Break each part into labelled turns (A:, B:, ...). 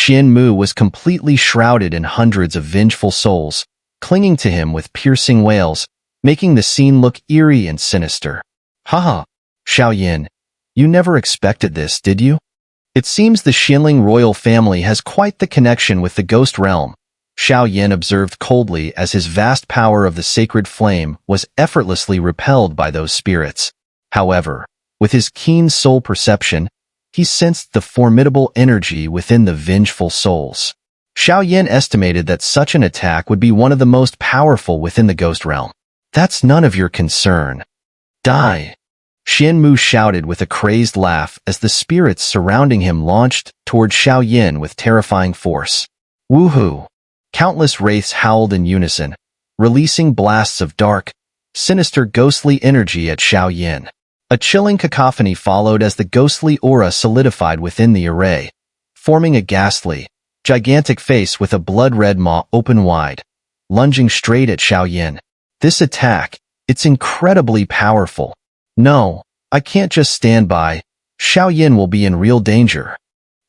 A: Shenmu was completely shrouded in hundreds of vengeful souls, clinging to him with piercing wails, making the scene look eerie and sinister. Haha, Xiao Yan, you never expected this, did you? It seems the Yingying royal family has quite the connection with the ghost realm, Xiao Yan observed coldly as his vast power of the sacred flame was effortlessly repelled by those spirits. However, with his keen soul perception, he sensed the formidable energy within the vengeful souls. Xiao Yan estimated that such an attack would be one of the most powerful within the ghost realm. That's none of your concern. Die! Shenmu shouted with a crazed laugh as the spirits surrounding him launched toward Xiao Yan with terrifying force. Woohoo! Countless wraiths howled in unison, releasing blasts of dark, sinister ghostly energy at Xiao Yan. A chilling cacophony followed as the ghostly aura solidified within the array, forming a ghastly, gigantic face with a blood-red maw open wide, lunging straight at Xiao Yan. This attack, it's incredibly powerful. No, I can't just stand by. Xiao Yan will be in real danger.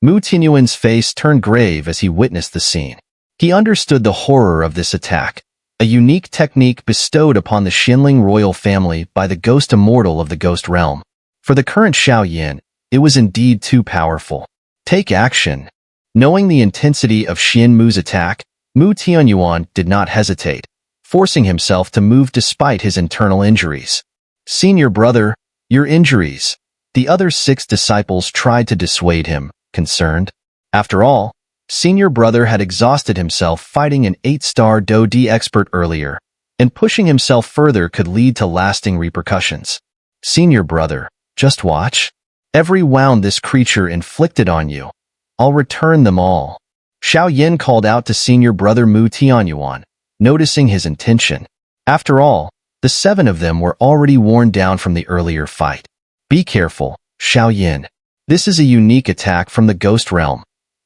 A: Mu Tinyuan's face turned grave as he witnessed the scene. He understood the horror of this attack, a unique technique bestowed upon the Yingying royal family by the ghost immortal of the ghost realm. For the current Xiao Yan, it was indeed too powerful. Take action. Knowing the intensity of Shenmu's attack, Mu Tianyuan did not hesitate, forcing himself to move despite his internal injuries. Senior brother, your injuries. The other 6 disciples tried to dissuade him, concerned. After all, Senior brother had exhausted himself fighting an 8-star Dou expert earlier, and pushing himself further could lead to lasting repercussions. Senior brother, just watch. Every wound this creature inflicted on you, I'll return them all. Xiao Yan called out to senior brother Mu Tianyuan, noticing his intention. After all, the 7 of them were already worn down from the earlier fight. Be careful, Xiao Yan. This is a unique attack from the ghost realm.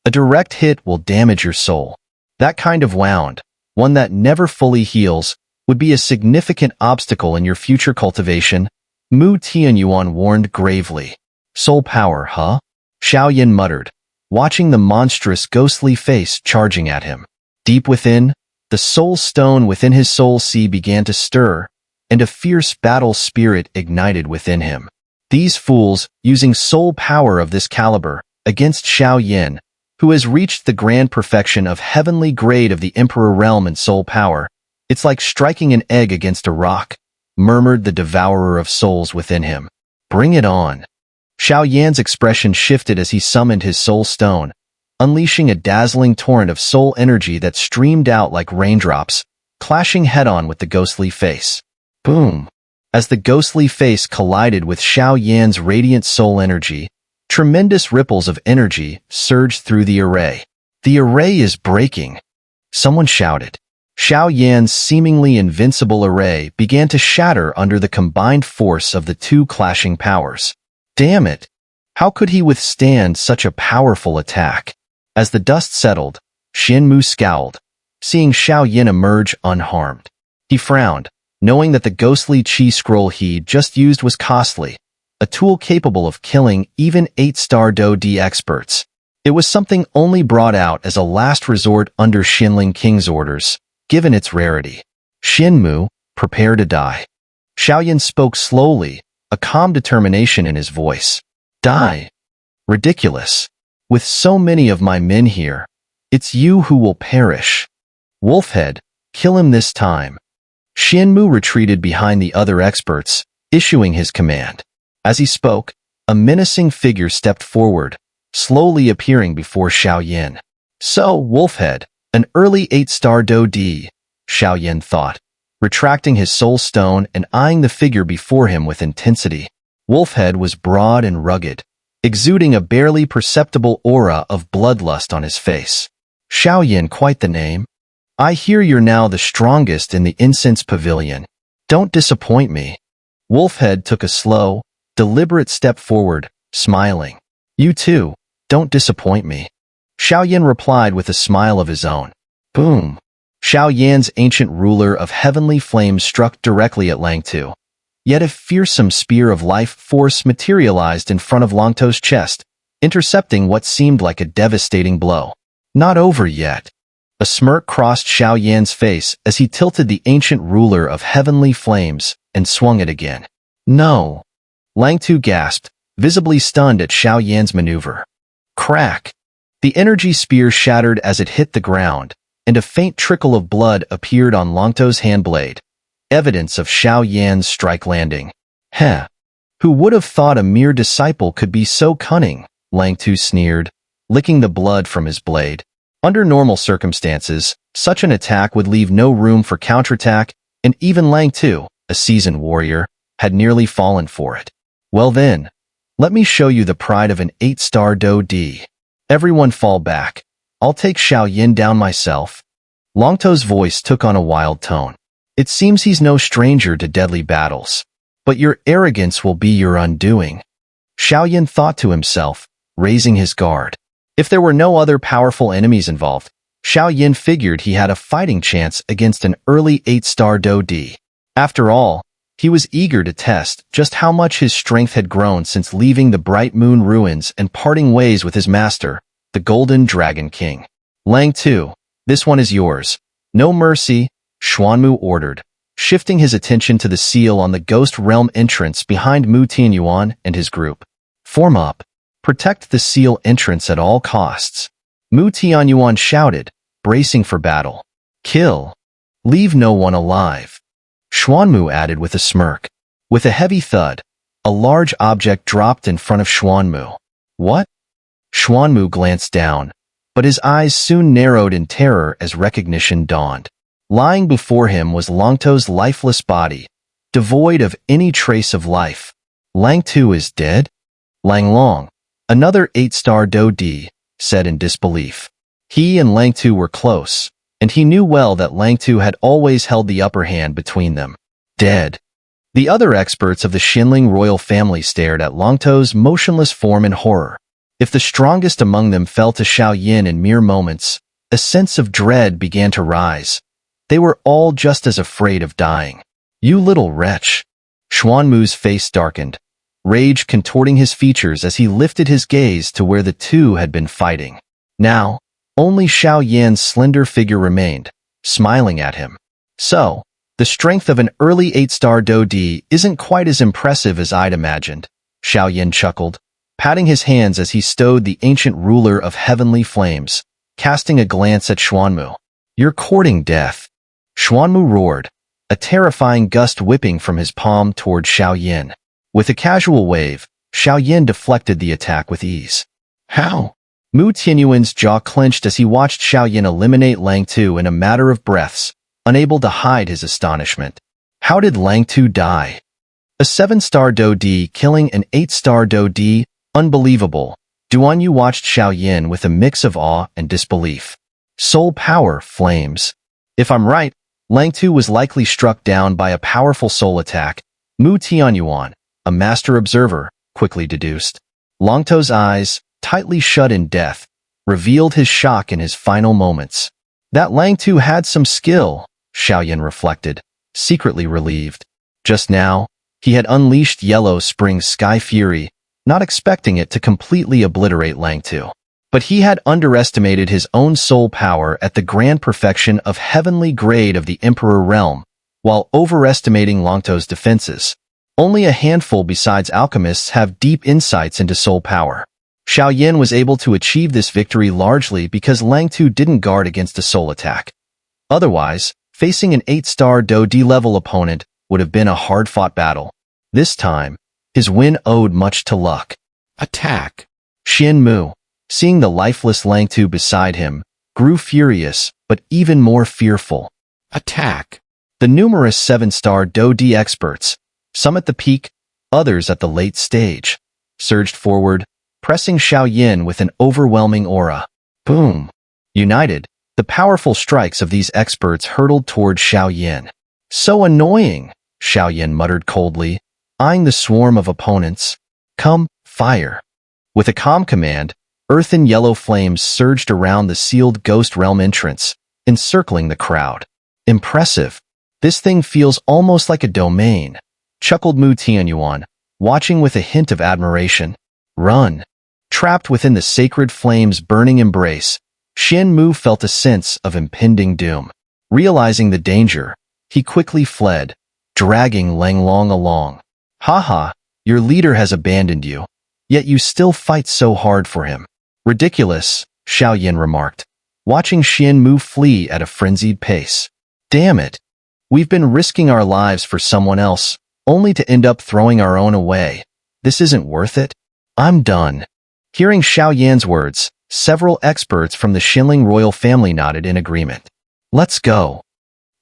A: A direct hit will damage your soul. That kind of wound, one that never fully heals, would be a significant obstacle in your future cultivation, Mu Tianyuan warned gravely. Soul power, huh? Xiao Yan muttered, watching the monstrous ghostly face charging at him. Deep within, the soul stone within his soul sea began to stir, and a fierce battle spirit ignited within him. These fools, using soul power of this caliber, against Xiao Yan, who has reached the grand perfection of heavenly grade of the Emperor realm and soul power, it's like striking an egg against a rock, murmured the devourer of souls within him. Bring it on. Xiao Yan's expression shifted as he summoned his soul stone, unleashing a dazzling torrent of soul energy that streamed out like raindrops, clashing head-on with the ghostly face. Boom! As the ghostly face collided with Xiao Yan's radiant soul energy, tremendous ripples of energy surged through the array. The array is breaking. Someone shouted. Xiao Yan's seemingly invincible array began to shatter under the combined force of the 2 clashing powers. Damn it! How could he withstand such a powerful attack? As the dust settled, Shenmu scowled, seeing Xiao Yan emerge unharmed. He frowned, knowing that the ghostly chi scroll he just used was costly, a tool capable of killing even 8-star Dou experts. It was something only brought out as a last resort under Yingying King's orders, given its rarity. Shenmu, prepare to die. Xiao Yan spoke slowly, a calm determination in his voice. Die? Ridiculous. With so many of my men here, it's you who will perish. Wolfhead, kill him this time. Shenmu retreated behind the other experts, issuing his command. As he spoke, a menacing figure stepped forward, slowly appearing before Xiao Yan. So, Wolfhead, an early 8-star Dou, Xiao Yan thought, retracting his soul stone and eyeing the figure before him with intensity. Wolfhead was broad and rugged, exuding a barely perceptible aura of bloodlust on his face. Xiao Yan, quite the name. I hear you're now the strongest in the incense pavilion. Don't disappoint me. Wolfhead took a slow, deliberate step forward, smiling. You too, don't disappoint me. Xiao Yan replied with a smile of his own. Boom! Xiao Yan's ancient ruler of heavenly flames struck directly at Langtou. Yet a fearsome spear of life force materialized in front of Langtou's chest, intercepting what seemed like a devastating blow. Not over yet. A smirk crossed Xiao Yan's face as he tilted the ancient ruler of heavenly flames and swung it again. No. Langtou gasped, visibly stunned at Xiao Yan's maneuver. Crack. The energy spear shattered as it hit the ground, and a faint trickle of blood appeared on Langtou's handblade, evidence of Xiao Yan's strike landing. Heh. Who would have thought a mere disciple could be so cunning? Langtou sneered, licking the blood from his blade. Under normal circumstances, such an attack would leave no room for counterattack, and even Langtou, a seasoned warrior, had nearly fallen for it. Well then, let me show you the pride of an 8-star Dou D. Everyone fall back. I'll take Xiao Yin down myself. Langtou's voice took on a wild tone. It seems he's no stranger to deadly battles. But your arrogance will be your undoing. Xiao Yin thought to himself, raising his guard. If there were no other powerful enemies involved, Xiao Yin figured he had a fighting chance against an early 8-star Dou D. After all, he was eager to test just how much his strength had grown since leaving the Bright Moon Ruins and parting ways with his master, the Golden Dragon King. Langtou, this one is yours. No mercy, Shenmu ordered, shifting his attention to the seal on the Ghost Realm entrance behind Mu Tianyuan and his group. Form up. Protect the seal entrance at all costs. Mu Tianyuan shouted, bracing for battle. Kill. Leave no one alive. Shenmu added with a smirk. With a heavy thud, a large object dropped in front of Shenmu. What? Shenmu glanced down, but his eyes soon narrowed in terror as recognition dawned. Lying before him was Langtou's lifeless body, devoid of any trace of life. Langtou is dead? Langlong, another 8-star Dou D, said in disbelief. He and Langtou were close, and he knew well that Langtou had always held the upper hand between them. Dead. The other experts of the Xinling royal family stared at Langtou's motionless form in horror. If the strongest among them fell to Xiao Yin in mere moments, a sense of dread began to rise. They were all just as afraid of dying. You little wretch. Shenmu's face darkened, rage contorting his features as he lifted his gaze to where the two had been fighting. Now, only Xiao Yan's slender figure remained, smiling at him. So, the strength of an early 8-star Dou D isn't quite as impressive as I'd imagined, Xiao Yin chuckled, patting his hands as he stowed the ancient ruler of heavenly flames, casting a glance at Shenmu. You're courting death. Shenmu roared, a terrifying gust whipping from his palm toward Xiao Yin. With a casual wave, Xiao Yin deflected the attack with ease. How? Mu Tianyuan's jaw clenched as he watched Xiao Yin eliminate Langtou in a matter of breaths, unable to hide his astonishment. How did Langtou die? A 7-star Dou D killing an 8-star Dou D? Unbelievable. Duanyu watched Xiao Yin with a mix of awe and disbelief. Soul power, flames. If I'm right, Langtou was likely struck down by a powerful soul attack. Mu Tianyuan, a master observer, quickly deduced. Langtou's eyes, tightly shut in death, revealed his shock in his final moments. That Langtou had some skill, Xiao Yin reflected, secretly relieved. Just now, he had unleashed Yellow Spring's Sky Fury, not expecting it to completely obliterate Langtou. But he had underestimated his own soul power at the grand perfection of heavenly grade of the Emperor Realm, while overestimating Langtou's defenses. Only a handful besides alchemists have deep insights into soul power. Xiao Yin was able to achieve this victory largely because Langtou didn't guard against a soul attack. Otherwise, facing an 8-star Dou D level opponent would have been a hard-fought battle. This time, his win owed much to luck. Attack. Shenmu, seeing the lifeless Langtou beside him, grew furious, but even more fearful. Attack. The numerous 7-star Dou D experts, some at the peak, others at the late stage, surged forward, pressing Xiao Yin with an overwhelming aura. Boom. United, the powerful strikes of these experts hurtled toward Xiao Yin. So annoying, Xiao Yin muttered coldly, eyeing the swarm of opponents. Come, fire. With a calm command, earth and yellow flames surged around the sealed Ghost Realm entrance, encircling the crowd. Impressive. This thing feels almost like a domain, chuckled Mu Tianyuan, watching with a hint of admiration. Run. Trapped within the sacred flame's burning embrace, Shenmu felt a sense of impending doom. Realizing the danger, he quickly fled, dragging Langlong along. Haha, your leader has abandoned you, yet you still fight so hard for him. Ridiculous, Xiao Yan remarked, watching Shenmu flee at a frenzied pace. Damn it. We've been risking our lives for someone else, only to end up throwing our own away. This isn't worth it. I'm done. Hearing Xiao Yan's words, several experts from the Xinling royal family nodded in agreement. Let's go.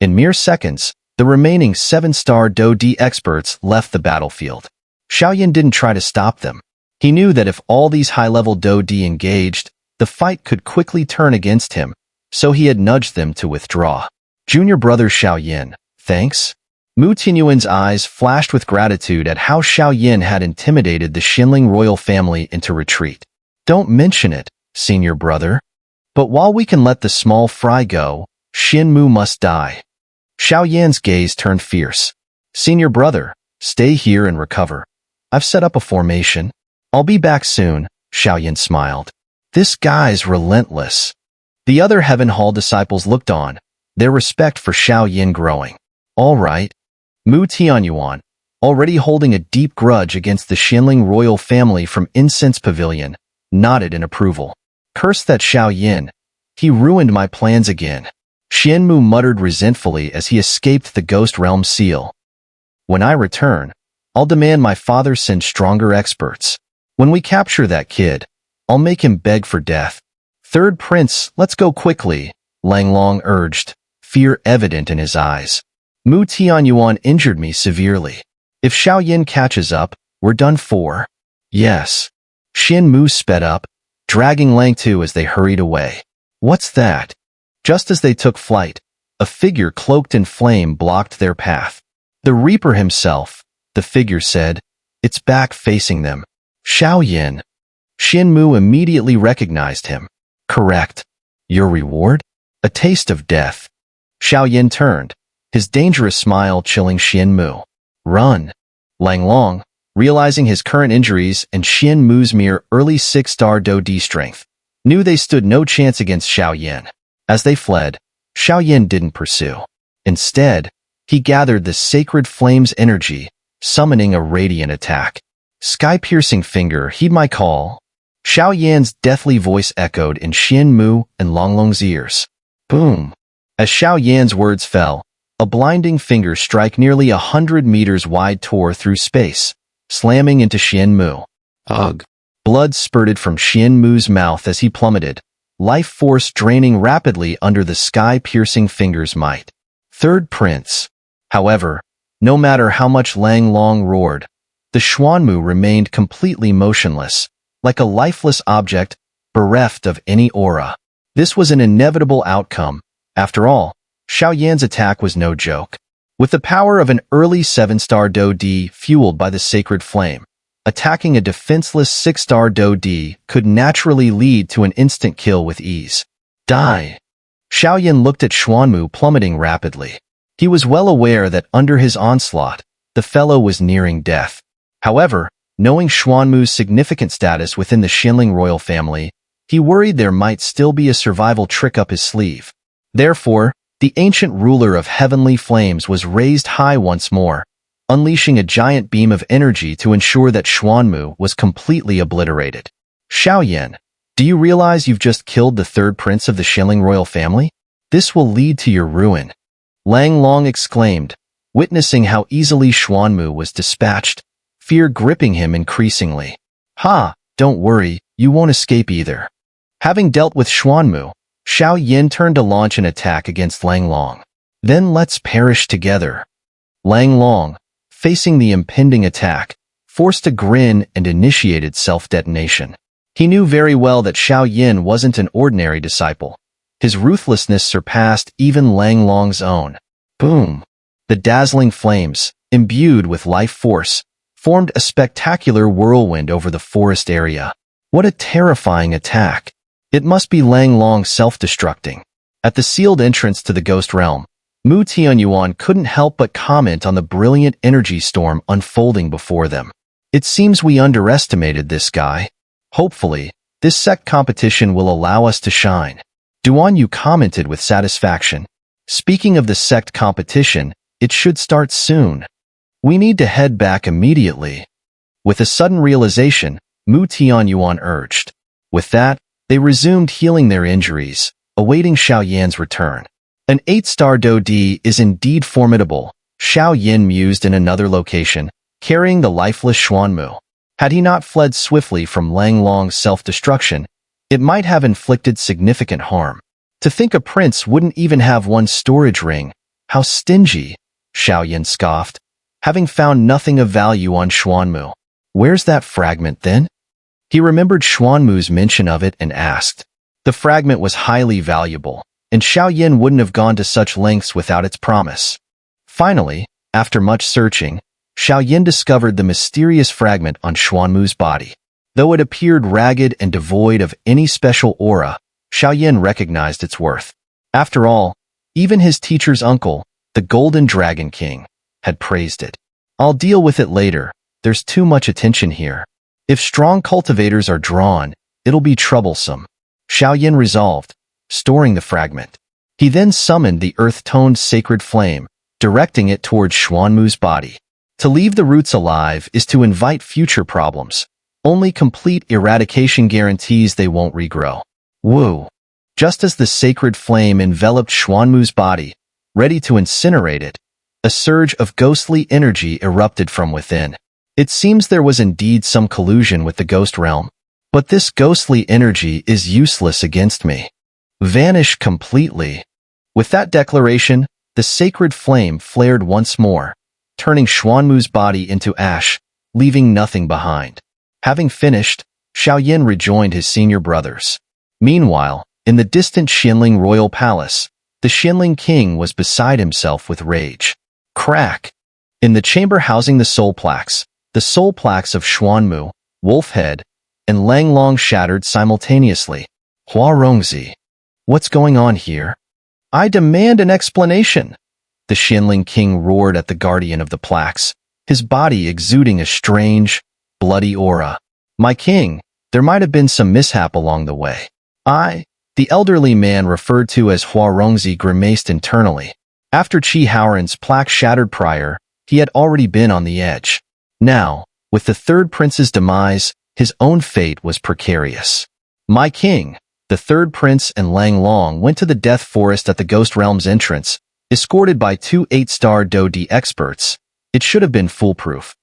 A: In mere seconds, the remaining 7-star Dou D experts left the battlefield. Xiao Yan didn't try to stop them. He knew that if all these high-level Dou D engaged, the fight could quickly turn against him, so he had nudged them to withdraw. Junior brother Xiao Yin, thanks. Mu Tianyuan's eyes flashed with gratitude at how Xiao Yin had intimidated the Xinling royal family into retreat. Don't mention it, senior brother. But while we can let the small fry go, Shenmu must die. Xiao Yan's gaze turned fierce. Senior brother, stay here and recover. I've set up a formation. I'll be back soon, Xiao Yan smiled. This guy's relentless. The other Heaven Hall disciples looked on, their respect for Xiao Yin growing. All right. Mu Tianyuan, already holding a deep grudge against the Xinling royal family from Incense Pavilion, nodded in approval. Curse that Xiao Yin. He ruined my plans again. Shenmu muttered resentfully as he escaped the Ghost Realm seal. When I return, I'll demand my father send stronger experts. When we capture that kid, I'll make him beg for death. Third Prince, let's go quickly, Langlong urged, fear evident in his eyes. Mu Tianyuan injured me severely. If Xiao Yin catches up, we're done for. Yes. Shenmu sped up, dragging Langtou as they hurried away. What's that? Just as they took flight, a figure cloaked in flame blocked their path. The Reaper himself, the figure said, its back facing them. Xiao Yin. Shenmu immediately recognized him. Correct. Your reward? A taste of death. Xiao Yin turned, his dangerous smile chilling Shenmu. Run. Langlong, realizing his current injuries and Shenmu's mere early 6-star Dou D strength, knew they stood no chance against Xiao Yin. As they fled, Xiao Yin didn't pursue. Instead, he gathered the sacred flame's energy, summoning a radiant attack. Sky-piercing finger, heed my call. Xiao Yan's deathly voice echoed in Shenmu and Langlong's ears. Boom. As Xiao Yan's words fell, a blinding finger strike nearly 100 meters wide tore through space, slamming into Shenmu. Ugh. Blood spurted from Shenmu's mouth as he plummeted, life force draining rapidly under the sky-piercing finger's might. Third Prince. However, no matter how much Langlong roared, the Xuanmu remained completely motionless, like a lifeless object, bereft of any aura. This was an inevitable outcome. After all, Xiao Yan's attack was no joke. With the power of an early 7-star Dou D fueled by the sacred flame, attacking a defenseless 6-star Dou D could naturally lead to an instant kill with ease. Die. Xiao Yan looked at Xuanmu plummeting rapidly. He was well aware that under his onslaught, the fellow was nearing death. However, knowing Xuanmu's significant status within the Xinling royal family, he worried there might still be a survival trick up his sleeve. Therefore, the ancient ruler of heavenly flames was raised high once more, unleashing a giant beam of energy to ensure that Xuanmu was completely obliterated. Xiao Yan, do you realize you've just killed the third prince of the Xinling royal family? This will lead to your ruin. Langlong exclaimed, witnessing how easily Xuanmu was dispatched, fear gripping him increasingly. Ha, don't worry, you won't escape either. Having dealt with Xuanmu, Xiao Yin turned to launch an attack against Langlong. Then let's perish together. Langlong, facing the impending attack, forced a grin and initiated self-detonation. He knew very well that Xiao Yin wasn't an ordinary disciple. His ruthlessness surpassed even Langlong's own. Boom! The dazzling flames, imbued with life force, formed a spectacular whirlwind over the forest area. What a terrifying attack! It must be Langlong self-destructing. At the sealed entrance to the Ghost Realm, Mu Tianyuan couldn't help but comment on the brilliant energy storm unfolding before them. It seems we underestimated this guy. Hopefully, this Sect competition will allow us to shine. Duan Yu commented with satisfaction. Speaking of the sect competition, it should start soon. We need to head back immediately. With a sudden realization, Mu Tianyuan urged. With that, they resumed healing their injuries, awaiting Xiao Yan's return. An 8-star Dou Di is indeed formidable, Xiao Yin mused in another location, carrying the lifeless Shenmu. Had he not fled swiftly from Langlong's self-destruction, it might have inflicted significant harm. To think a prince wouldn't even have one storage ring. How stingy, Xiao Yan scoffed, having found nothing of value on Shenmu. Where's that fragment then? He remembered Shenmu's mention of it and asked. The fragment was highly valuable, and Xiao Yan wouldn't have gone to such lengths without its promise. Finally, after much searching, Xiao Yan discovered the mysterious fragment on Shenmu's body. Though it appeared ragged and devoid of any special aura, Xiao Yan recognized its worth. After all, even his teacher's uncle, the Golden Dragon King, had praised it. I'll deal with it later, there's too much attention here. If strong cultivators are drawn, it'll be troublesome. Xiao Yan resolved, storing the fragment. He then summoned the earth-toned sacred flame, directing it towards Shenmu's body. To leave the roots alive is to invite future problems. Only complete eradication guarantees they won't regrow. Woo! Just as the sacred flame enveloped Shenmu's body, ready to incinerate it, a surge of ghostly energy erupted from within. It seems there was indeed some collusion with the ghost realm, but this ghostly energy is useless against me. Vanish completely. With that declaration, the sacred flame flared once more, turning Shenmu's body into ash, leaving nothing behind. Having finished, Xiao Yan rejoined his senior brothers. Meanwhile, in the distant Xinling royal palace, the Xinling king was beside himself with rage. Crack! In the chamber housing the soul plaques of Shenmu, Wolfhead, and Langlong shattered simultaneously. Huarongzi. What's going on here? I demand an explanation! The Xinling king roared at the guardian of the plaques, his body exuding a strange, bloody aura. My king, there might have been some mishap along the way. The elderly man referred to as Huarongzi grimaced internally. After Qi Haoran's plaque shattered prior, he had already been on the edge. Now, with the third prince's demise, his own fate was precarious. My king, the third prince and Langlong went to the death forest at the Ghost Realm's entrance, escorted by 2 8-star Dou Di experts. It should have been foolproof.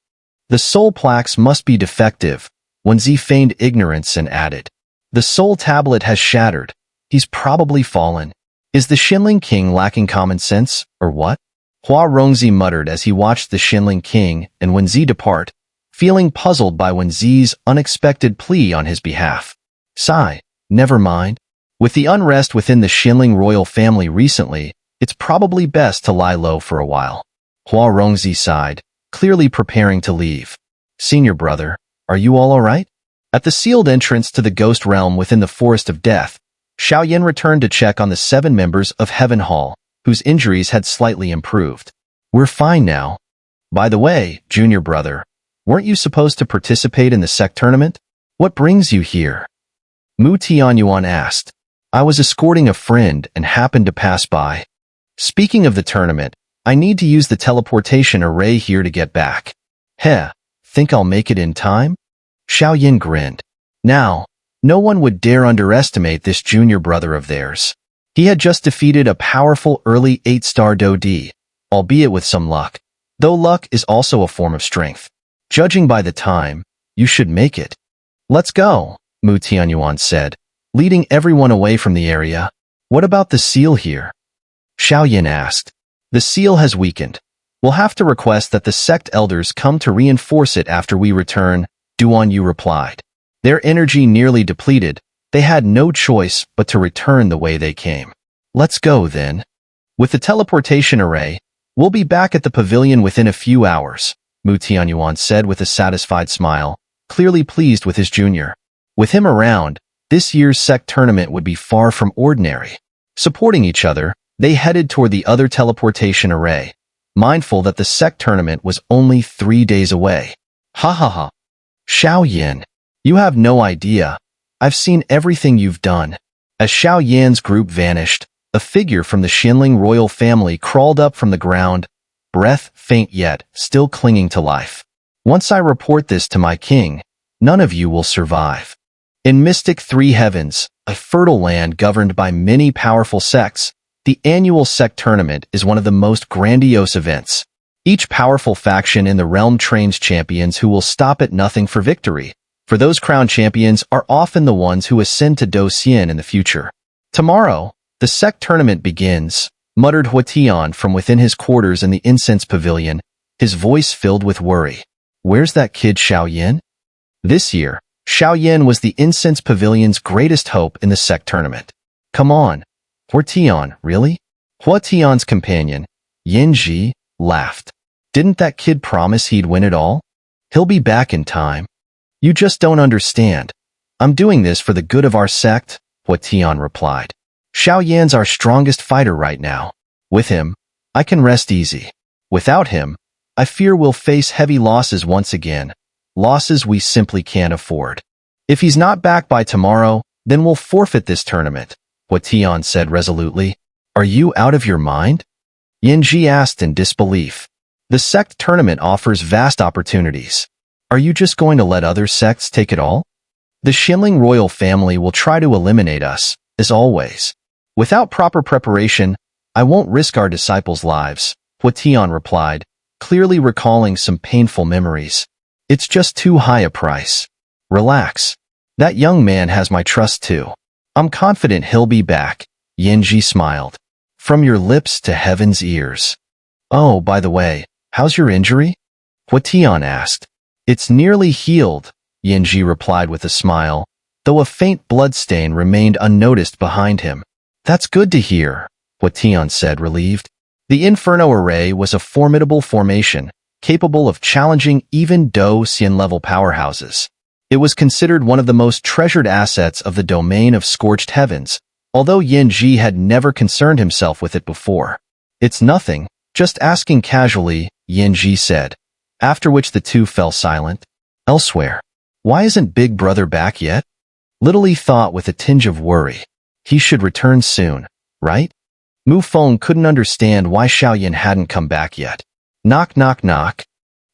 A: The soul plaques must be defective, Wenzi feigned ignorance and added. The soul tablet has shattered. He's probably fallen. Is the Xinling king lacking common sense, or what? Huarongzi muttered as he watched the Xinling king and Wenzi depart, feeling puzzled by Wenzi's unexpected plea on his behalf. Sigh, never mind. With the unrest within the Xinling royal family recently, it's probably best to lie low for a while. Huarongzi sighed, clearly preparing to leave. Senior brother, are you all alright? At the sealed entrance to the ghost realm within the Forest of Death, Xiao Yan returned to check on the 7 members of Heaven Hall, whose injuries had slightly improved. We're fine now. By the way, junior brother, weren't you supposed to participate in the Sect tournament? What brings you here? Mu Tianyuan asked. I was escorting a friend and happened to pass by. Speaking of the tournament, I need to use the teleportation array here to get back. Heh, think I'll make it in time? Xiao Yin grinned. Now, no one would dare underestimate this junior brother of theirs. He had just defeated a powerful early 8-star Dou Di, albeit with some luck, though luck is also a form of strength. Judging by the time, you should make it. Let's go, Mu Tianyuan said, leading everyone away from the area. What about the seal here? Xiao Yin asked. The seal has weakened. We'll have to request that the sect elders come to reinforce it after we return, Duan Yu replied. Their energy nearly depleted, they had no choice but to return the way they came. Let's go, then. With the teleportation array, we'll be back at the pavilion within a few hours, Mu Tianyuan said with a satisfied smile, clearly pleased with his junior. With him around, this year's Sect tournament would be far from ordinary. Supporting each other, they headed toward the other teleportation array, mindful that the Sect tournament was only 3 days away. Ha ha ha. Xiao Yin. You have no idea. I've seen everything you've done. As Xiao Yan's group vanished, a figure from the Xianling royal family crawled up from the ground, breath faint yet still clinging to life. Once I report this to my king, none of you will survive. In Mystic Three Heavens, a fertile land governed by many powerful sects, the annual Sect tournament is one of the most grandiose events. Each powerful faction in the realm trains champions who will stop at nothing for victory, for those crowned champions are often the ones who ascend to Dou Xian in the future. Tomorrow, the Sect tournament begins, muttered Huatian from within his quarters in the incense pavilion, his voice filled with worry. Where's that kid Xiao Yan? This year, Xiao Yan was the incense pavilion's greatest hope in the Sect tournament. Come on. Huatian, really? Huatian's companion, Yingying, laughed. Didn't that kid promise he'd win it all? He'll be back in time. You just don't understand. I'm doing this for the good of our sect, Huatian replied. Xiao Yan's our strongest fighter right now. With him, I can rest easy. Without him, I fear we'll face heavy losses once again, losses we simply can't afford. If he's not back by tomorrow, then we'll forfeit this tournament, Huatian said resolutely. Are you out of your mind? Yingying asked in disbelief. The Sect tournament offers vast opportunities. Are you just going to let other sects take it all? The Xianling royal family will try to eliminate us, as always. Without proper preparation, I won't risk our disciples' lives, Huatian replied, clearly recalling some painful memories. It's just too high a price. Relax. That young man has my trust too. I'm confident he'll be back, Yingying smiled. From your lips to heaven's ears. Oh, by the way, how's your injury? Huatian asked. It's nearly healed, Yingying replied with a smile, though a faint bloodstain remained unnoticed behind him. That's good to hear, Huatian said, relieved. The Inferno Array was a formidable formation, capable of challenging even Dou Xian-level powerhouses. It was considered one of the most treasured assets of the domain of Scorched Heavens, although Yingying had never concerned himself with it before. It's nothing, just asking casually, Yingying said, after which the two fell silent. Elsewhere, why isn't Big Brother back yet? Little Li thought with a tinge of worry. He should return soon, right? Mu Feng couldn't understand why Xiao Yan hadn't come back yet. Knock, knock, knock.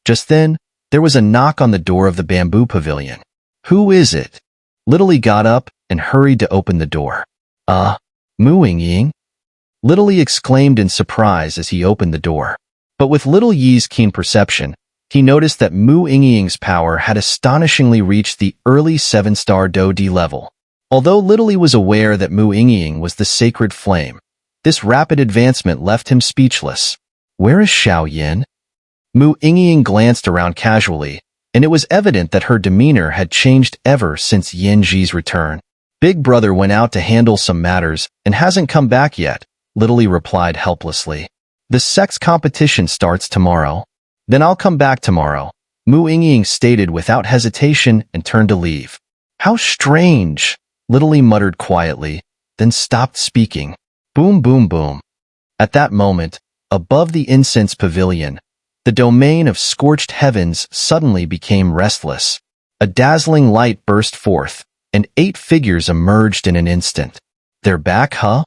A: Just then, there was a knock on the door of the bamboo pavilion. Who is it? Little Li got up and hurried to open the door. Mu Yingying? Little Li exclaimed in surprise as he opened the door. But with Little Yi's keen perception, he noticed that Mu Yingying's power had astonishingly reached the early 7-star Dou D level. Although Little Li was aware that Mu Yingying was the sacred flame, this rapid advancement left him speechless. Where is Xiao Yan? Mu Yingying glanced around casually, and it was evident that her demeanor had changed ever since Yingying's return. Big Brother went out to handle some matters and hasn't come back yet, Little Li replied helplessly. The Sect's competition starts tomorrow. Then I'll come back tomorrow, Mu Yingying stated without hesitation and turned to leave. How strange, Little Li muttered quietly, then stopped speaking. Boom, boom, boom. At that moment, above the incense pavilion, the domain of Scorched Heavens suddenly became restless. A dazzling light burst forth, and 8 figures emerged in an instant. They're back, huh?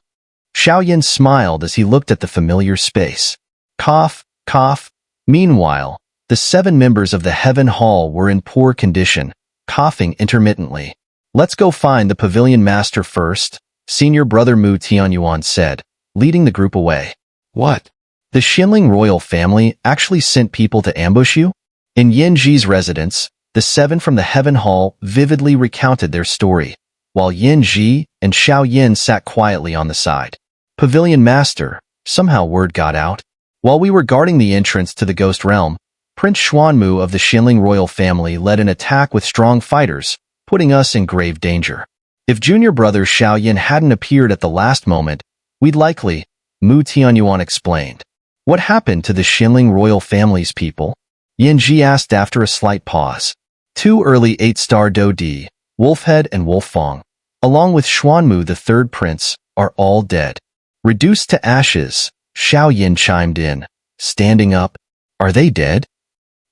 A: Xiao Yan smiled as he looked at the familiar space. Cough, cough. Meanwhile, the 7 members of the Heaven Hall were in poor condition, coughing intermittently. Let's go find the pavilion master first, Senior Brother Mu Tianyuan said, leading the group away. What? The Xianling royal family actually sent people to ambush you? In Yingying's residence, the 7 from the Heaven Hall vividly recounted their story, while Yingying and Xiao Yan sat quietly on the side. Pavilion master, somehow word got out. While we were guarding the entrance to the Ghost Realm, Prince Xuanmu of the Xianling royal family led an attack with strong fighters, putting us in grave danger. If junior brother Xiao Yan hadn't appeared at the last moment, we'd likely, Mu Tianyuan explained. What happened to the Xianling royal family's people? Yingying asked after a slight pause. 2 early 8-star Dou D, Wolfhead and Wolfeng, along with Xuanmu the 3rd prince, are all dead. Reduced to ashes, Xiao Yan chimed in, standing up. Are they dead?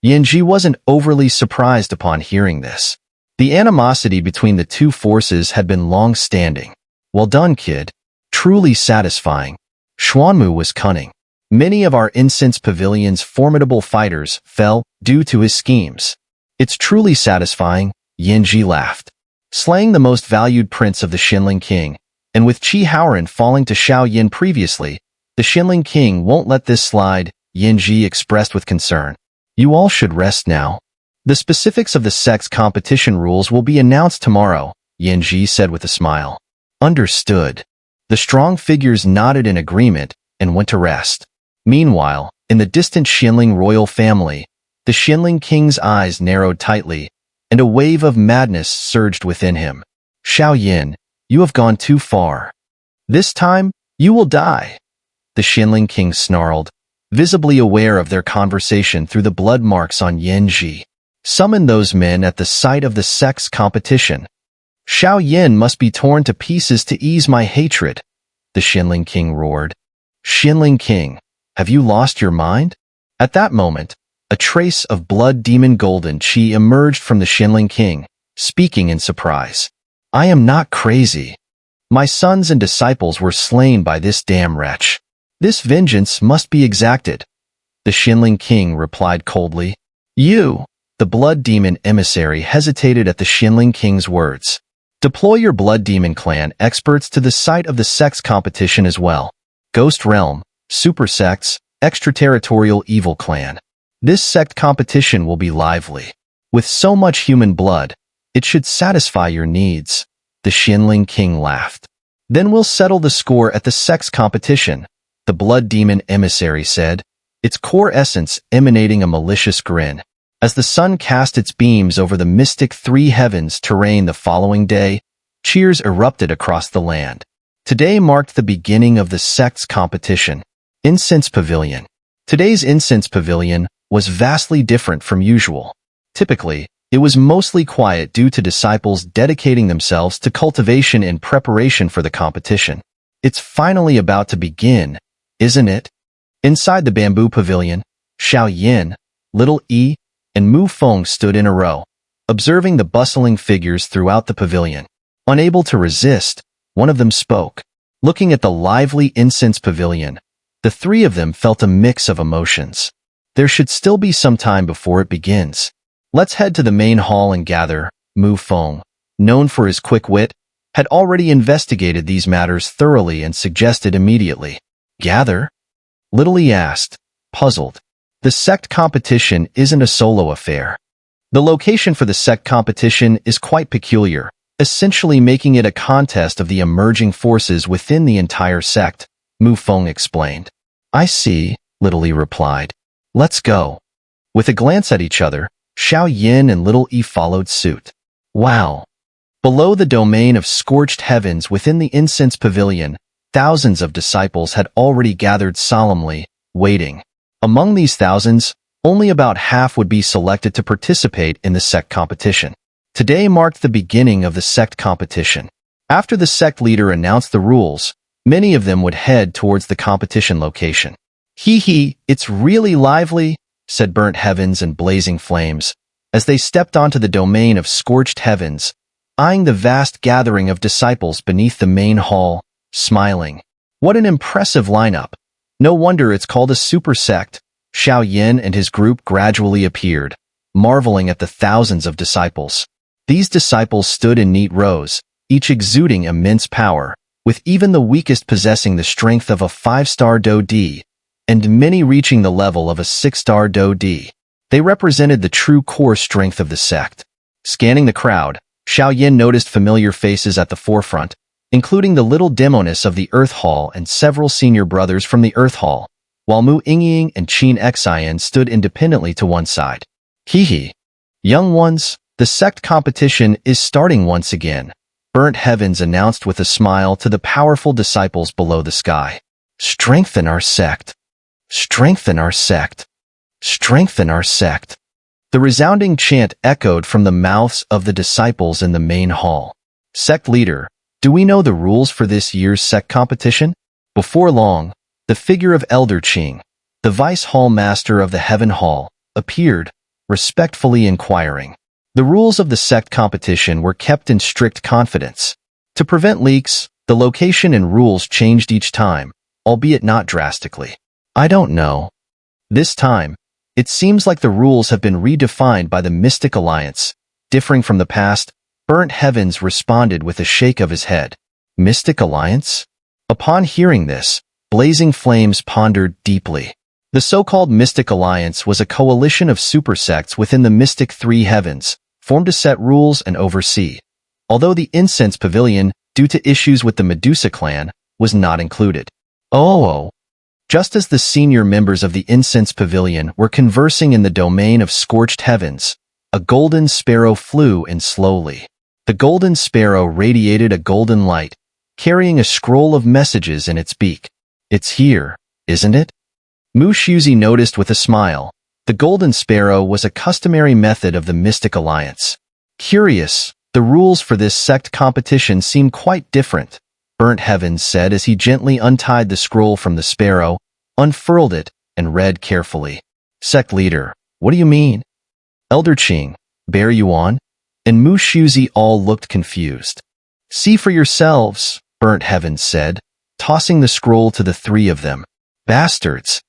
A: Yingying wasn't overly surprised upon hearing this. The animosity between the two forces had been long-standing. Well done, kid. Truly satisfying. Xuanmu was cunning. Many of our incense pavilion's formidable fighters fell due to his schemes. It's truly satisfying, Yingying laughed. Slaying the most valued prince of the Xinling King, and with Qi Haoran falling to Xiao Yan previously, the Xinling King won't let this slide, Yingying expressed with concern. You all should rest now. The specifics of the Sect's competition rules will be announced tomorrow, Yingying said with a smile. Understood. The strong figures nodded in agreement and went to rest. Meanwhile, in the distant Xinling royal family, the Xinling King's eyes narrowed tightly, and a wave of madness surged within him. Xiao Yin, you have gone too far. This time, you will die. The Xinling King snarled, visibly aware of their conversation through the blood marks on Yingying. Summon those men at the site of the Sect's competition. Xiao Yin must be torn to pieces to ease my hatred, the Xinling King roared. Xinling King, have you lost your mind? At that moment, a trace of blood demon golden chi emerged from the Xinling King, speaking in surprise. I am not crazy. My sons and disciples were slain by this damn wretch. This vengeance must be exacted. The Xinling King replied coldly. You, the blood demon emissary, hesitated at the Xinling King's words. Deploy your blood demon clan experts to the site of the Sect's competition as well. Ghost Realm, Super Sects, Extraterritorial Evil Clan. This Sect competition will be lively. With so much human blood, it should satisfy your needs. The Xinling King laughed. Then we'll settle the score at the Sect's competition, the blood demon emissary said, its core essence emanating a malicious grin. As the sun cast its beams over the mystic three heavens terrain the following day, cheers erupted across the land. Today marked the beginning of the Sect's competition. Incense Pavilion. Today's Incense Pavilion was vastly different from usual. Typically, it was mostly quiet due to disciples dedicating themselves to cultivation in preparation for the competition. It's finally about to begin, isn't it? Inside the bamboo pavilion, Xiao Yin, Little E, and Mu Feng stood in a row, observing the bustling figures throughout the pavilion. Unable to resist, one of them spoke. Looking at the lively incense pavilion, the three of them felt a mix of emotions. There should still be some time before it begins. Let's head to the main hall and gather. Mu Feng, known for his quick wit, had already investigated these matters thoroughly and suggested immediately. Gather? Little E asked, puzzled. The Sect competition isn't a solo affair. The location for the Sect competition is quite peculiar, essentially making it a contest of the emerging forces within the entire Sect, Mu Feng explained. I see, Little E replied. Let's go. With a glance at each other, Xiao Yin and Little E followed suit. Wow. Below the domain of scorched heavens within the incense pavilion, thousands of disciples had already gathered solemnly, waiting. Among these thousands, only about half would be selected to participate in the Sect competition. Today marked the beginning of the Sect competition. After the Sect leader announced the rules, many of them would head towards the competition location. Hee, it's really lively, said Burnt Heavens and Blazing Flames, as they stepped onto the domain of scorched heavens, eyeing the vast gathering of disciples beneath the main hall, smiling. What an impressive lineup. No wonder it's called a super sect. Xiao Yin and his group gradually appeared, marveling at the thousands of disciples. These disciples stood in neat rows, each exuding immense power, with even the weakest possessing the strength of a 5-star Dou D, and many reaching the level of a 6-star Dou D. They represented the true core strength of the sect. Scanning the crowd, Xiao Yin noticed familiar faces at the forefront, including the little demoness of the Earth Hall and several senior brothers from the Earth Hall, while Mu Yingying and Qin Xian stood independently to one side. Hee. Young ones, the Sect competition is starting once again, Burnt Heavens announced with a smile to the powerful disciples below the sky. Strengthen our Sect. Strengthen our Sect. Strengthen our Sect. The resounding chant echoed from the mouths of the disciples in the main hall. Sect leader, do we know the rules for this year's Sect competition? Before long, the figure of Elder Qing, the vice hall master of the Heaven Hall, appeared, respectfully inquiring. The rules of the Sect competition were kept in strict confidence. To prevent leaks, The location and rules changed each time, albeit not drastically. I don't know. This time, it seems like the rules have been redefined by the Mystic Alliance. Differing from the past, Burnt Heavens responded with a shake of his head. Mystic Alliance? Upon hearing this, Blazing Flames pondered deeply. The so-called Mystic Alliance was a coalition of super sects within the Mystic Three Heavens, formed to set rules and oversee. Although the Incense Pavilion, due to issues with the Medusa clan, was not included. Oh. Just as the senior members of the Incense Pavilion were conversing in the domain of Scorched Heavens, a golden sparrow flew in slowly. The golden sparrow radiated a golden light, carrying a scroll of messages in its beak. It's here, isn't it? Mu Shuzi noticed with a smile. The golden sparrow was a customary method of the Mystic Alliance. Curious, the rules for this sect competition seem quite different, Burnt Heavens said as he gently untied the scroll from the sparrow, unfurled it, and read carefully. Sect leader, what do you mean? Elder Qing, Bear Yuan? And Mu Shuzi all looked confused. See for yourselves, Burnt Heavens said, tossing the scroll to the three of them. Bastards.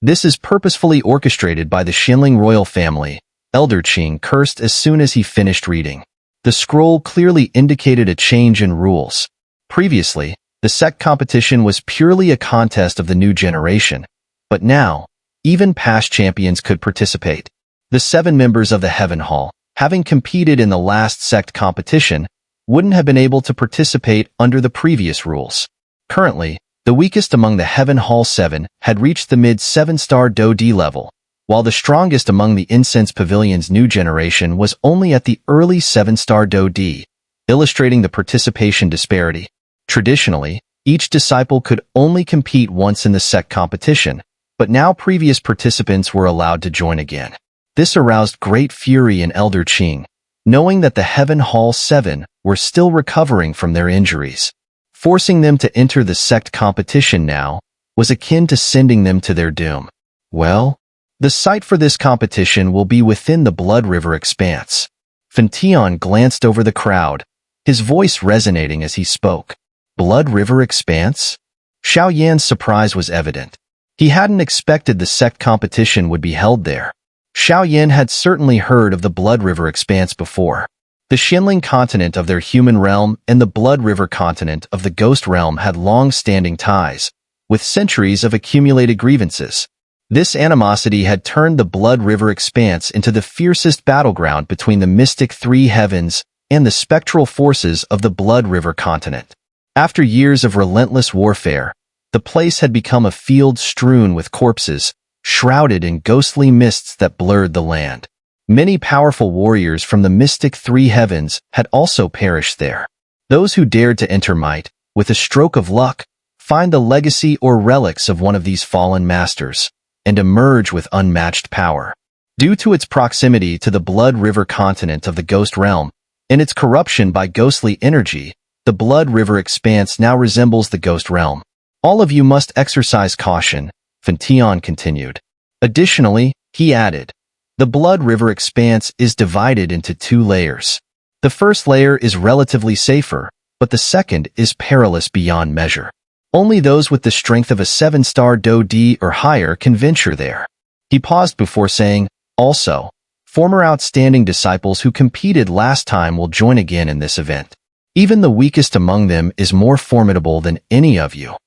A: This is purposefully orchestrated by the Xinling royal family, Elder Qing cursed as soon as he finished reading. The scroll clearly indicated a change in rules. Previously, the sect competition was purely a contest of the new generation, but now, even past champions could participate. The 7 members of the Heaven Hall, having competed in the last sect competition, wouldn't have been able to participate under the previous rules. Currently, the weakest among the Heaven Hall 7 had reached the mid-7-star Dou D level, while the strongest among the Incense Pavilion's new generation was only at the early 7-star Dou D, illustrating the participation disparity. Traditionally, each disciple could only compete once in the sect competition, but now previous participants were allowed to join again. This aroused great fury in Elder Qing, knowing that the Heaven Hall 7 were still recovering from their injuries. Forcing them to enter the sect competition now was akin to sending them to their doom. Well, the site for this competition will be within the Blood River Expanse. Fentian glanced over the crowd, his voice resonating as he spoke. Blood River Expanse? Xiao Yan's surprise was evident. He hadn't expected the sect competition would be held there. Xiao Yan had certainly heard of the Blood River Expanse before. The Xinling continent of their human realm and the Blood River continent of the ghost realm had long-standing ties, with centuries of accumulated grievances. This animosity had turned the Blood River Expanse into the fiercest battleground between the Mystic Three Heavens and the spectral forces of the Blood River continent. After years of relentless warfare, the place had become a field strewn with corpses, shrouded in ghostly mists that blurred the land. Many powerful warriors from the Mystic Three Heavens had also perished there. Those who dared to enter might, with a stroke of luck, find the legacy or relics of one of these fallen masters, and emerge with unmatched power. Due to its proximity to the Blood River continent of the Ghost Realm, and its corruption by ghostly energy, the Blood River Expanse now resembles the Ghost Realm. All of you must exercise caution, Fentian continued. Additionally, he added, the Blood River Expanse is divided into 2 layers. The first layer is relatively safer, but the second is perilous beyond measure. Only those with the strength of a 7-star Dou D or higher can venture there. He paused before saying, also, former outstanding disciples who competed last time will join again in this event. Even the weakest among them is more formidable than any of you.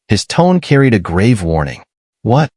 A: His tone carried a grave warning. What?